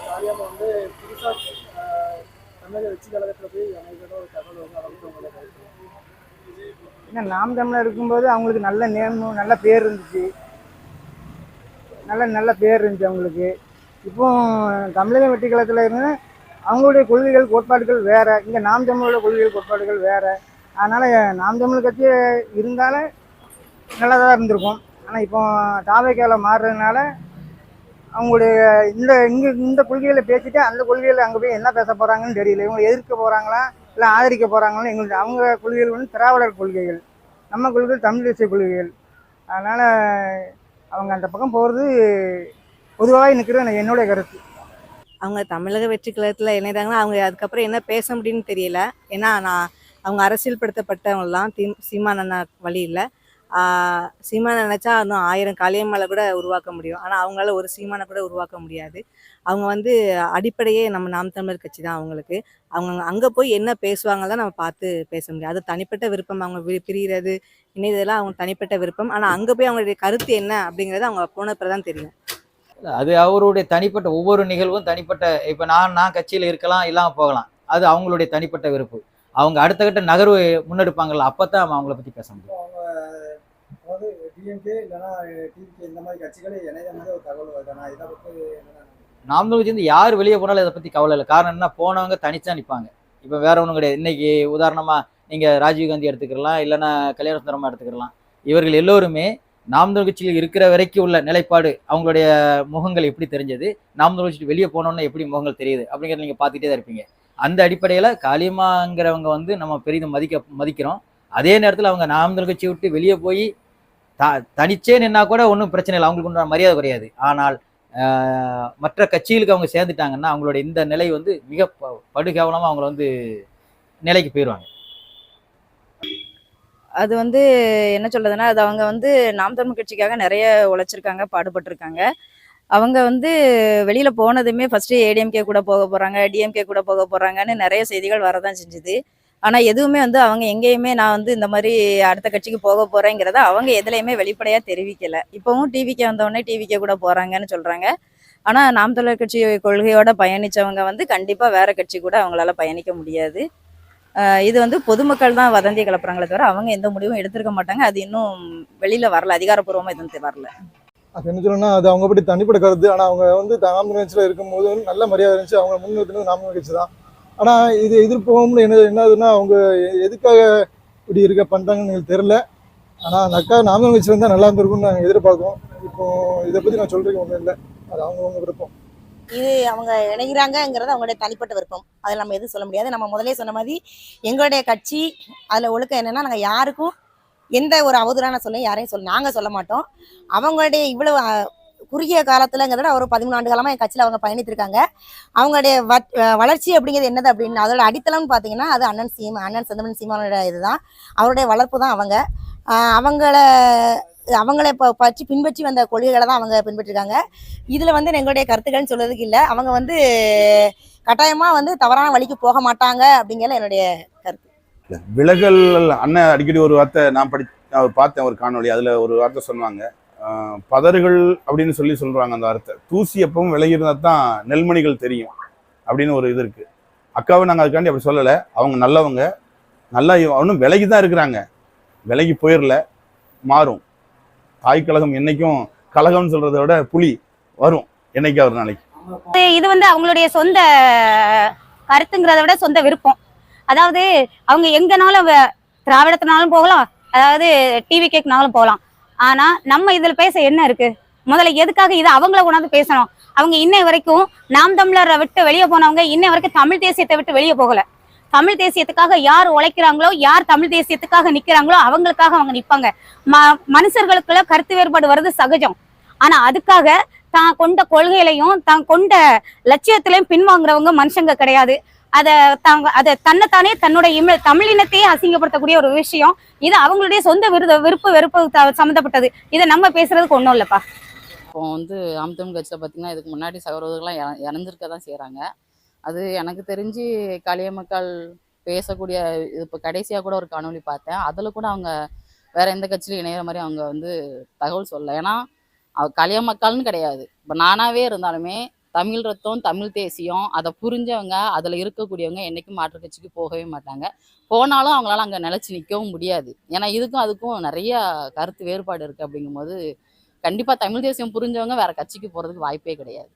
காளியம்மா வந்து புதுசா தமிழக வெற்றி கழகத்துல போய் அமைதியான ஒரு தகவல் வந்து அமைச்சவங்கள ஏன்னா நாம் தமிழர் இருக்கும்போது அவங்களுக்கு நல்ல நேமும் நல்ல பேர் இருந்துச்சு, நல்ல நல்ல பேர் இருந்துச்சு அவங்களுக்கு. இப்போ தமிழக வெற்றி கழகத்தில் இருந்து அவங்களுடைய கொள்கைகள் கோட்பாடுகள் வேற, இங்கே நாம் தமிழோட கொள்கைகள் கோட்பாடுகள் வேற. அதனால நாம் தமிழ் கட்சி இருந்தாலும் நல்லதாக இருந்திருக்கும். ஆனால் இப்போ தாவேக்கால மாறுறதுனால அவங்களுடைய இந்த கொள்கைகளை பேசிட்டு அந்த கொள்கைகளை அங்கே போய் என்ன பேச போறாங்கன்னு தெரியல. இவங்க எதிர்க்க போறாங்களா இல்லை ஆதரிக்க போறாங்களான்னு எங்களுக்கு அவங்க கொள்கைகள் வந்து திராவிடர் கொள்கைகள், நம்ம கொள்கைகள் தமிழ் தேசிய கொள்கைகள். அதனால அவங்க அந்த பக்கம் போகிறது பொதுவாக நிற்கிறது என்னுடைய கருத்து. அவங்க தமிழக வெற்றி கழகத்தில் இணைந்தாங்கன்னா அவங்க அதுக்கப்புறம் என்ன பேச முடியும்னு தெரியல. ஏன்னா அவங்க அரசியல் படுத்தப்பட்டவங்கலாம் சீமான் அண்ணா வழியில். சீமானை நினச்சா இன்னும் 1000 காளியம்மாளை கூட உருவாக்க முடியும். ஆனால் அவங்களால ஒரு சீமானை கூட உருவாக்க முடியாது. அவங்க வந்து அடிப்படையே நம்ம நாம் தமிழர் கட்சி தான் அவங்களுக்கு. அவங்க அங்கே போய் என்ன பேசுவாங்க தான் நம்ம பார்த்து பேச முடியும். அது தனிப்பட்ட விருப்பம். அவங்க பிரிகிறது இணையதெல்லாம் அவங்க தனிப்பட்ட விருப்பம். ஆனால் அங்கே போய் அவங்களுடைய கருத்து என்ன அப்படிங்கிறது அவங்க போனப்போ தான் தெரியும். அது அவருடைய தனிப்பட்ட ஒவ்வொரு நிகழ்வும் தனிப்பட்ட. இப்போ நான் கட்சியில் இருக்கலாம், இல்லாமல் போகலாம். அது அவங்களுடைய தனிப்பட்ட விருப்பு. அவங்க அடுத்த கட்ட நகர்வு முன்னெடுப்பாங்கல்ல, அப்பதான் அவங்கள பத்தி பேச முடியும். அதாவது டிஎம்கே இல்லைன்னா டிவிகே இந்த மாதிரி கட்சிகளே இணைய மாதிரி ஒரு தகவல் வருதுண்ணா. இதை பற்றி நாம் சேர்ந்து யார் வெளியே போனாலும் இதை பத்தி கவலை இல்லை. காரணம் என்ன, போனவங்க தனிச்சுதான் நிற்பாங்க. இப்போ வேற ஒன்றும் கிடையாது. இன்னைக்கு உதாரணமா நீங்க ராஜீவ்காந்தி எடுத்துக்கலாம், இல்லைன்னா கல்யாண சுந்தரமா எடுத்துக்கலாம். இவர்கள் எல்லோருமே நாம் தமிழர் கட்சியில் இருக்கிற வரைக்கும் உள்ள நிலைப்பாடு, அவங்களுடைய முகங்கள் எப்படி தெரிஞ்சது, நாம் தமிழர் கட்சி வெளியே போனோம்னா எப்படி முகங்கள் தெரியுது அப்படிங்கிறத நீங்க பார்த்துட்டே தான் இருப்பீங்க. அந்த அடிப்படையில் காளியம்மாங்கிறவங்க வந்து நம்ம பெரிதும் மதிக்கிறோம். அதே நேரத்தில் அவங்க நாம் தமிழர் கட்சியை விட்டு வெளியே போய் தனிச்சே நின்னா கூட ஒன்றும் பிரச்சனை இல்லை, அவங்களுக்கு ஒன்றும் மரியாதை குறையாது. ஆனால் மற்ற கட்சிகளுக்கு அவங்க சேர்ந்துட்டாங்கன்னா அவங்களோட இந்த நிலை வந்து மிக படுகேவலமாக அவங்கள வந்து நிலைக்கு போயிடுவாங்க. அது வந்து என்ன சொல்றதுன்னா, அது அவங்க வந்து நாம் தமிழ் கட்சிக்காக நிறைய உழைச்சிருக்காங்க, பாடுபட்டிருக்காங்க. அவங்க வந்து வெளியில போனதுமே ஃபர்ஸ்ட் ஏடிஎம்கே கூட போக போறாங்க, டிஎம்கே கூட போக போறாங்கன்னு நிறைய செய்திகள் வரதான் செஞ்சுது. ஆனா எதுவுமே வந்து அவங்க எங்கேயுமே நான் வந்து இந்த மாதிரி அடுத்த கட்சிக்கு போக போறேங்கிறத அவங்க எதுலையுமே வெளிப்படையா தெரிவிக்கல. இப்பவும் டிவிகே வந்தோடனே டிவிகே கூட போறாங்கன்னு சொல்றாங்க. ஆனா நாம் தமிழர் கட்சி கொள்கையோட பயணிச்சவங்க வந்து கண்டிப்பா வேற கட்சி கூட அவங்களால பயணிக்க முடியாது. இது வந்து பொதுமக்கள் தான் வதந்தி கிளப்புறாங்களே தவிர அவங்க எந்த முடிவும் எடுத்திருக்க மாட்டாங்க. அது இன்னும் வெளியில வரல, அதிகாரப்பூர்வமா எதுவும் வரல. அது என்ன சொல்லணும்னா, அது அவங்க பற்றி தனிப்பட்ட கருத்து. ஆனால் அவங்க வந்து நாம் தமிழர் கட்சியில் இருக்கும்போது நல்ல மரியாதை இருந்துச்சு. அவங்க முன்னிறுத்தினது நாம் தமிழர் கட்சி தான். ஆனால் இது எதிர்ப்போம்னு என்னதுன்னா, அவங்க எதுக்காக இப்படி இருக்க பண்ணுறாங்கன்னு எனக்கு தெரில. ஆனால் அந்த அக்கா நாம் தமிழர் கட்சியில் இருந்தால் நல்லா இருந்திருக்கும்னு நாங்கள் எதிர்பார்க்கோம். இப்போ இதை பற்றி நான் சொல்கிறதுக்கு ஒன்றும் இல்லை, அது அவங்கவுங்க விருப்பம். இது அவங்க இணைகிறாங்கங்கிறது அவங்களுடைய தனிப்பட்ட விருப்பம். அதில் நம்ம எதுவும் சொல்ல முடியாது. நம்ம முதலே சொன்ன மாதிரி எங்களுடைய கட்சி அதில் ஒழுக்கம் என்னன்னா, நாங்கள் யாருக்கும் எந்த ஒரு அவதூறான சொல்ல யாரையும் நாங்கள் சொல்ல மாட்டோம். அவங்களுடைய இவ்வளவு குறுகிய காலத்துலங்கிறத ஒரு 13 ஆண்டு காலமாக என் கட்சியில் அவங்க பயணித்திருக்காங்க. அவங்களுடைய வளர்ச்சி அப்படிங்கிறது என்னது அப்படின்னு அதோட அடித்தளம்னு பார்த்தீங்கன்னா, அது அண்ணன் செந்தமிழன் சீமானோட இதுதான். அவருடைய வளர்ப்பு தான் அவங்களை பற்றி பின்பற்றி வந்த கொள்கைகளை தான் அவங்க பின்பற்றிருக்காங்க. இதில் வந்து எங்களுடைய கருத்துக்கள்னு சொல்றதுக்கு இல்லை. அவங்க வந்து கட்டாயமாக வந்து தவறான வழிக்கு போக மாட்டாங்க அப்படிங்கிறது என்னுடைய கருத்து. விலகல் அண்ணன் அடிக்கடி ஒரு வார்த்தை நான் பார்த்தேன் ஒரு காணொலி. அதில் ஒரு வார்த்தை சொன்னாங்க, பதறுகள் அப்படின்னு சொல்றாங்க. அந்த வார்த்தை தூசி எப்பவும் விலகி இருந்தால் தான் நெல்மணிகள் தெரியும் அப்படின்னு ஒரு இது இருக்கு. அக்காவை நாங்கள் அதுக்காண்டி அப்படி சொல்லலை. அவங்க நல்லவங்க, நல்லா ஒன்றும் விலகி தான் இருக்கிறாங்க, விலகி போயிடல, மாறும். தாய் கழகம் என்னைக்கும் கழகம்னு சொல்றதை விட புலி வரும் என்னைக்கா ஒரு நாளைக்கு. இது வந்து அவங்களுடைய சொந்த கருத்துங்கிறத விட சொந்த விருப்பம். அதாவது அவங்க எங்கனாலும் திராவிடத்தினாலும் போகலாம், அதாவது டிவி கேக்குனாலும் போகலாம். ஆனா நம்ம இதுல பேச என்ன இருக்கு? முதல்ல எதுக்காக இது அவங்கள கொண்டாந்து பேசணும்? அவங்க இன்னை வரைக்கும் நாம் தமிழரை விட்டு வெளியே போனவங்க இன்னை வரைக்கும் தமிழ் தேசியத்தை விட்டு வெளியே போகல. தமிழ் தேசியத்துக்காக யார் உழைக்கிறாங்களோ, யார் தமிழ் தேசியத்துக்காக நிக்கிறாங்களோ அவங்களுக்காக அவங்க நிற்பாங்க. மனுஷர்களுக்குள்ள கருத்து வேறுபாடு வர்றது சகஜம். ஆனா அதுக்காக தான் கொண்ட கொள்கையிலையும் தான் கொண்ட லட்சியத்திலையும் பின்வாங்குறவங்க மனுஷங்க கிடையாது. அதை தன்னைத்தானே தன்னோட தமிழினத்தையே அசிங்கப்படுத்தக்கூடிய ஒரு விஷயம் இது. அவங்களுடைய சொந்த விருப்பு வெறுப்பு சம்மந்தப்பட்டது. இதை நம்ம பேசுறதுக்கு ஒன்றும் இல்லைப்பா. இப்போ வந்து நாம் தமிழ் கட்சியில் பார்த்தீங்கன்னா இதுக்கு முன்னாடி சகோதரர்கள்லாம் இறந்துருக்க தான் செய்கிறாங்க. அது எனக்கு தெரிஞ்சு காளியம்மாள் பேசக்கூடிய இது இப்போ கடைசியாக கூட ஒரு காணொலி பார்த்தேன். அதில் கூட அவங்க வேற எந்த கட்சியிலும் இணையிற மாதிரி அவங்க வந்து தகவல் சொல்லலை. ஏன்னா காளியம்மாள்னு கிடையாது, இப்போ நானாவே இருந்தாலுமே தமிழ் ரத்தம் தமிழ் தேசியம் அதை புரிஞ்சவங்க அதில் இருக்கக்கூடியவங்க என்றைக்கும் மாற்றுக் கட்சிக்கு போகவே மாட்டாங்க. போனாலும் அவங்களால அங்கே நிலச்சி நிற்கவும் முடியாது. ஏன்னா இதுக்கும் அதுக்கும் நிறைய கருத்து வேறுபாடு இருக்குது. அப்படிங்கும்போது கண்டிப்பாக தமிழ் தேசியம் புரிஞ்சவங்க வேற கட்சிக்கு போகிறதுக்கு வாய்ப்பே கிடையாது.